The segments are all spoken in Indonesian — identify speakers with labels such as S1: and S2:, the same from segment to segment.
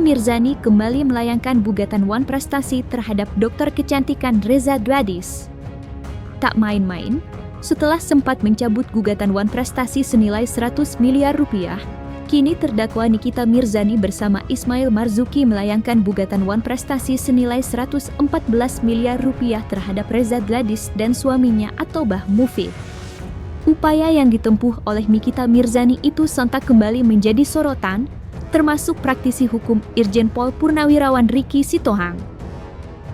S1: Mirzani kembali melayangkan gugatan Wan Prestasi terhadap dokter kecantikan Reza Gladys. Tak main-main, setelah sempat mencabut gugatan Wan Prestasi senilai 100 miliar rupiah, kini terdakwa Nikita Mirzani bersama Ismail Marzuki melayangkan gugatan Wan Prestasi senilai 114 miliar rupiah terhadap Reza Gladys dan suaminya Atobah Mufid. Upaya yang ditempuh oleh Nikita Mirzani itu sontak kembali menjadi sorotan, termasuk praktisi hukum Irjen Pol Purnawirawan Ricky Sitohang.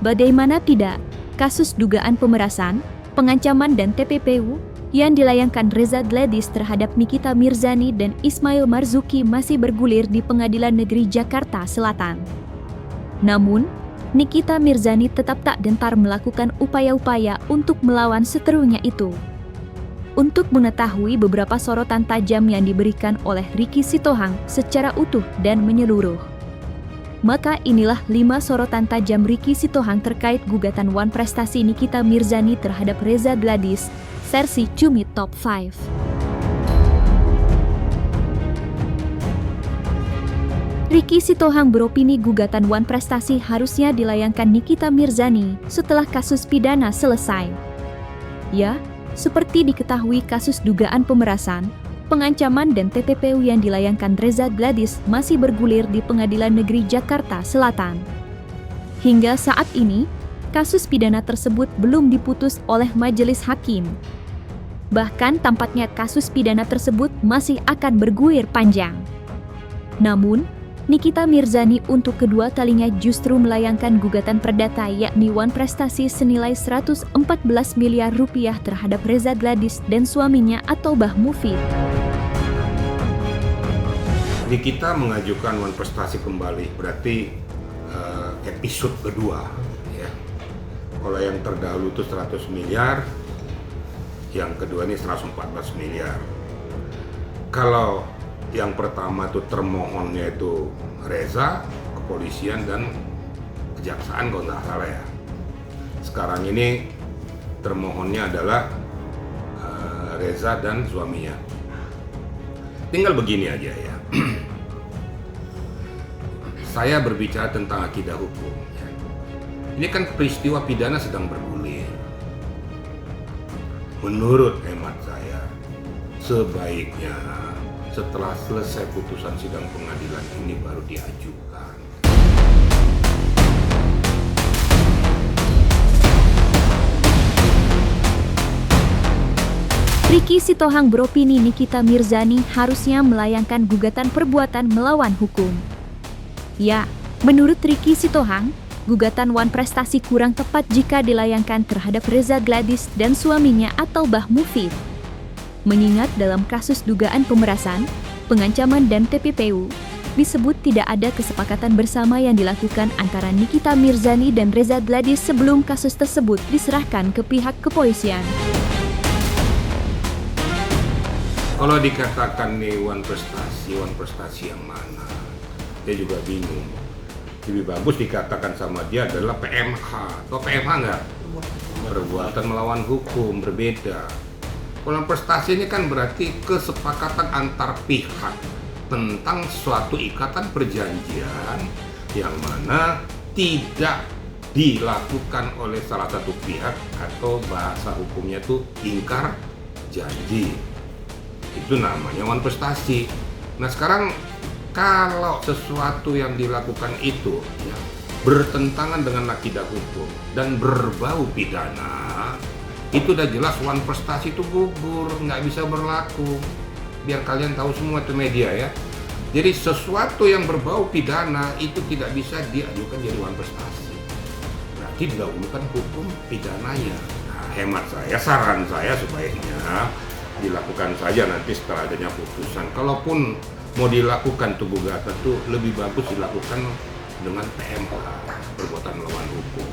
S1: Bagaimana tidak, kasus dugaan pemerasan, pengancaman dan TPPU yang dilayangkan Reza Gladys terhadap Nikita Mirzani dan Ismail Marzuki masih bergulir di Pengadilan Negeri Jakarta Selatan. Namun, Nikita Mirzani tetap tak gentar melakukan upaya-upaya untuk melawan seterunya itu. Untuk mengetahui beberapa sorotan tajam yang diberikan oleh Ricky Sitohang secara utuh dan menyeluruh, maka inilah 5 sorotan tajam Ricky Sitohang terkait gugatan Wan Prestasi Nikita Mirzani terhadap Reza Gladys, versi Cumi Top 5. Ricky Sitohang beropini gugatan Wan Prestasi harusnya dilayangkan Nikita Mirzani setelah kasus pidana selesai. Ya, seperti diketahui kasus dugaan pemerasan, pengancaman dan TPPU yang dilayangkan Reza Gladys masih bergulir di Pengadilan Negeri Jakarta Selatan. Hingga saat ini, kasus pidana tersebut belum diputus oleh majelis hakim. Bahkan tampaknya kasus pidana tersebut masih akan bergulir panjang. Namun, Nikita Mirzani untuk kedua kalinya justru melayangkan gugatan perdata yakni Wan Prestasi senilai 114 miliar rupiah terhadap Reza Gladys dan suaminya Atobah Mufid.
S2: Nikita mengajukan Wan Prestasi kembali, berarti episode kedua. Ya. Kalau yang terdahulu itu 100 miliar, yang kedua ini 114 miliar. Kalau yang pertama itu termohonnya itu Reza, kepolisian dan kejaksaan kalau nggak salah ya. Sekarang ini termohonnya adalah Reza dan suaminya. Tinggal begini aja ya. Saya berbicara tentang akidah hukum. Ini kan peristiwa pidana sedang bergulir. Menurut hemat saya, sebaiknya setelah selesai putusan sidang pengadilan ini baru diajukan.
S1: Ricky Sitohang beropini Nikita Mirzani harusnya melayangkan gugatan perbuatan melawan hukum. Ya, menurut Ricky Sitohang, gugatan Wan Prestasi kurang tepat jika dilayangkan terhadap Reza Gladys dan suaminya Atobah Mufid. Mengingat dalam kasus dugaan pemerasan, pengancaman dan TPPU, disebut tidak ada kesepakatan bersama yang dilakukan antara Nikita Mirzani dan Reza Gladys sebelum kasus tersebut diserahkan ke pihak kepolisian.
S2: Kalau dikatakan nih Wan Prestasi yang mana? Dia juga bingung. Lebih bagus dikatakan sama dia adalah PMH. Atau PMH nggak? Perbuatan melawan hukum, berbeda. Kalau prestasi ini kan berarti kesepakatan antar pihak tentang suatu ikatan perjanjian yang mana tidak dilakukan oleh salah satu pihak atau bahasa hukumnya itu ingkar janji. Itu namanya Wan Prestasi. Nah sekarang kalau sesuatu yang dilakukan itu ya, bertentangan dengan akidah hukum dan berbau pidana, itu udah jelas Wan Prestasi itu gugur, nggak bisa berlaku. Biar kalian tahu semua itu media ya. Jadi sesuatu yang berbau pidana itu tidak bisa diajukan jadi Wan Prestasi. Berarti didahulukan hukum pidananya. Nah, hemat saya, saran saya sebaiknya dilakukan saja nanti setelah adanya putusan. Kalaupun mau dilakukan tuh gugatan tuh lebih bagus dilakukan dengan PMH, perbuatan melawan hukum.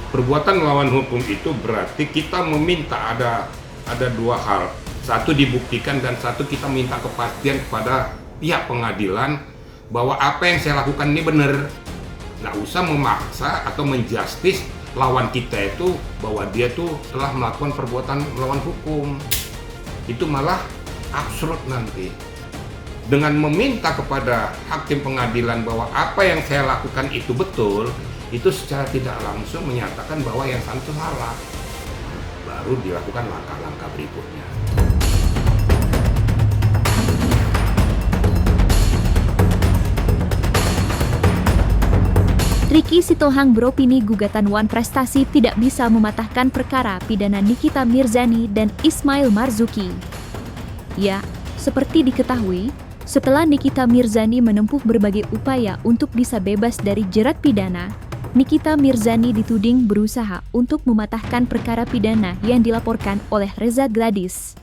S2: Perbuatan melawan hukum itu berarti kita meminta ada dua hal. Satu dibuktikan dan satu kita minta kepastian kepada pihak pengadilan bahwa apa yang saya lakukan ini benar. Nggak usah memaksa atau menjustis lawan kita itu bahwa dia tuh telah melakukan perbuatan melawan hukum. Itu malah absurd nanti. dengan meminta kepada hakim pengadilan bahwa apa yang saya lakukan itu betul, itu secara tidak langsung menyatakan bahwa yang itu salah. Baru dilakukan langkah-langkah berikutnya.
S1: Ricky Sitohang beropini gugatan Wan Prestasi tidak bisa mematahkan perkara pidana Nikita Mirzani dan Ismail Marzuki. Ya, seperti diketahui, setelah Nikita Mirzani menempuh berbagai upaya untuk bisa bebas dari jerat pidana, Nikita Mirzani dituding berusaha untuk mematahkan perkara pidana yang dilaporkan oleh Reza Gladys.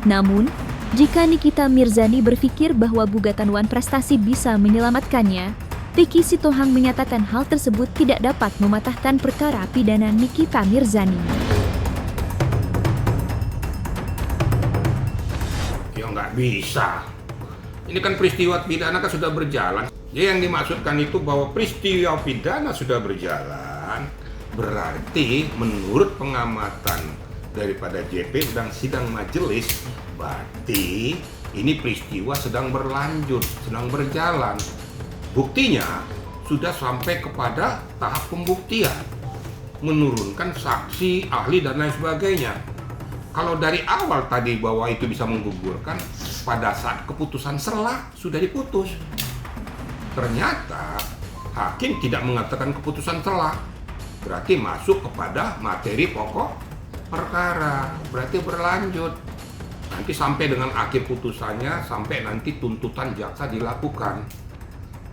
S1: Namun, jika Nikita Mirzani berpikir bahwa gugatan Wan Prestasi bisa menyelamatkannya, Ricky Sitohang menyatakan hal tersebut tidak dapat mematahkan perkara pidana Nikita Mirzani.
S2: Ya nggak bisa. Ini kan peristiwa pidana kan sudah berjalan. Ya yang dimaksudkan itu bahwa peristiwa pidana sudah berjalan, berarti menurut pengamatan daripada JP dan sidang majelis, berarti ini peristiwa sedang berlanjut, sedang berjalan. Buktinya sudah sampai kepada tahap pembuktian, menurunkan saksi, ahli, dan lain sebagainya. Kalau dari awal tadi bahwa itu bisa menggugurkan, pada saat keputusan selah sudah diputus. Ternyata hakim tidak mengatakan keputusan selah, berarti masuk kepada materi pokok perkara, berarti berlanjut. Nanti sampai dengan akhir putusannya, sampai nanti tuntutan jaksa dilakukan.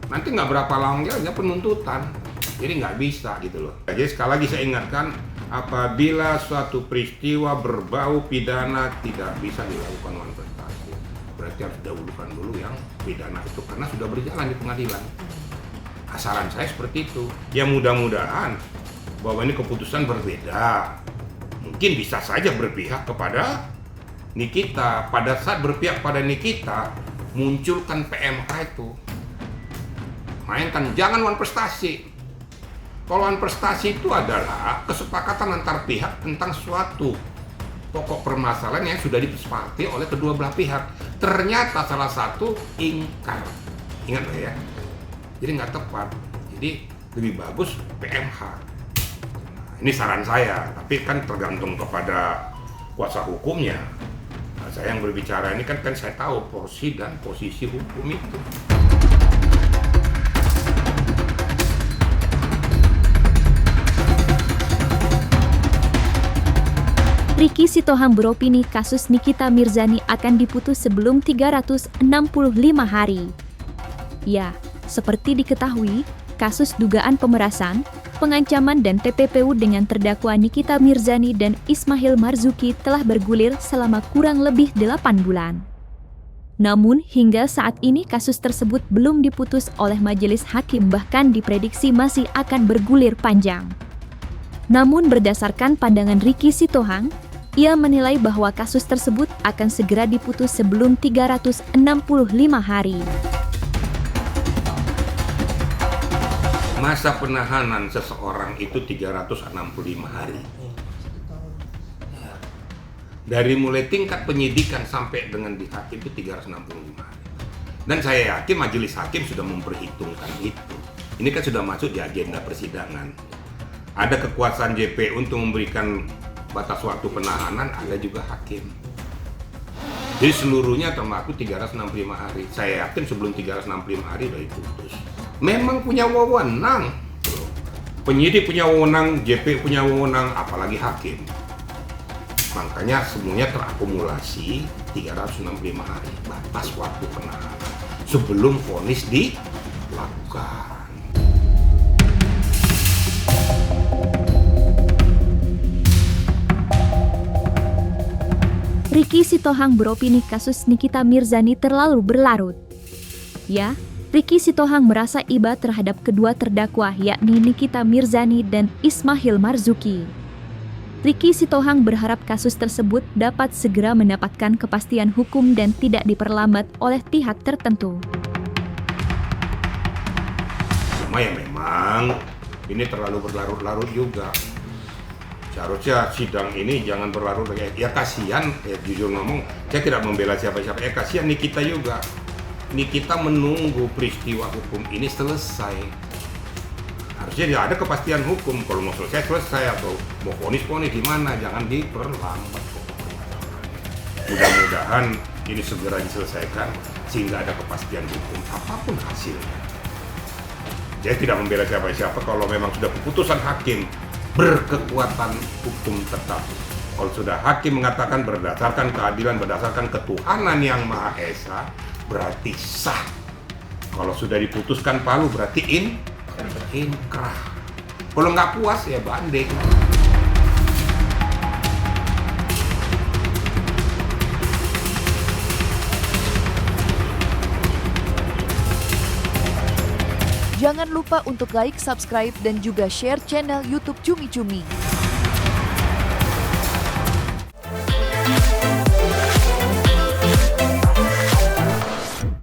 S2: Nanti nggak berapa lama aja penuntutan, jadi nggak bisa gitu loh. Jadi sekali lagi saya ingatkan, apabila suatu peristiwa berbau pidana tidak bisa dilakukan Wan Prestasi, berarti harus didahulukan dulu yang pidana itu karena sudah berjalan di pengadilan. Saran saya seperti itu. Ya mudah-mudahan bahwa ini keputusan berbeda. Mungkin bisa saja berpihak kepada Nikita. Pada saat berpihak pada Nikita, munculkan PMK itu. Mainkan, jangan Wan Prestasi. Kalau Wan Prestasi itu adalah kesepakatan antar pihak tentang suatu pokok permasalahan yang sudah disepakati oleh kedua belah pihak. Ternyata salah satu ingkar. Ingat ya? Jadi nggak tepat. Jadi lebih bagus PMH. Nah, ini saran saya, tapi kan tergantung kepada kuasa hukumnya. Nah, saya yang berbicara ini kan saya tahu porsi dan posisi hukum itu.
S1: Ricky Sitohang beropini kasus Nikita Mirzani akan diputus sebelum 365 hari. Ya, seperti diketahui, kasus dugaan pemerasan, pengancaman dan TPPU dengan terdakwa Nikita Mirzani dan Ismail Marzuki telah bergulir selama kurang lebih 8 bulan. Namun, hingga saat ini kasus tersebut belum diputus oleh majelis hakim, bahkan diprediksi masih akan bergulir panjang. Namun berdasarkan pandangan Ricky Sitohang, ia menilai bahwa kasus tersebut akan segera diputus sebelum 365 hari.
S2: Masa penahanan seseorang itu 365 hari. Dari mulai tingkat penyidikan sampai dengan di hakim itu 365 hari. Dan saya yakin majelis hakim sudah memperhitungkan itu. Ini kan sudah masuk di agenda persidangan. Ada kekuasaan JP untuk memberikan batas waktu penahanan, ada juga hakim. Jadi seluruhnya termasuk 365 hari. Saya yakin sebelum 365 hari sudah diputus. Memang punya wewenang. Penyidik punya wewenang, JP punya wewenang, apalagi hakim. Makanya semuanya terakumulasi 365 hari batas waktu penahanan sebelum vonis dilakukan.
S1: Ricky Sitohang beropini kasus Nikita Mirzani terlalu berlarut. Ya, Ricky Sitohang merasa iba terhadap kedua terdakwa, yakni Nikita Mirzani dan Ismail Marzuki. Ricky Sitohang berharap kasus tersebut dapat segera mendapatkan kepastian hukum dan tidak diperlambat oleh pihak tertentu.
S2: Cuma ya memang ini terlalu berlarut-larut juga. Seharusnya sidang ini jangan berlarut lagi. Ya kasihan, ya jujur ngomong, saya tidak membela siapa-siapa. Ya kasihan Nikita juga. Ini kita menunggu peristiwa hukum ini selesai. Harusnya tidak ada kepastian hukum. Kalau mau selesai atau mau vonis gimana, jangan diperlambat. Mudah-mudahan ini segera diselesaikan sehingga ada kepastian hukum apapun hasilnya. Saya tidak membela siapa-siapa kalau memang sudah keputusan hakim berkekuatan hukum tetap. Kalau sudah hakim mengatakan berdasarkan keadilan, berdasarkan ketuhanan yang Maha Esa, berarti sah. Kalau sudah diputuskan palu berarti inkrah. Kalau nggak puas ya banding.
S3: Jangan lupa untuk like, subscribe, dan juga share channel YouTube Cumi Cumi.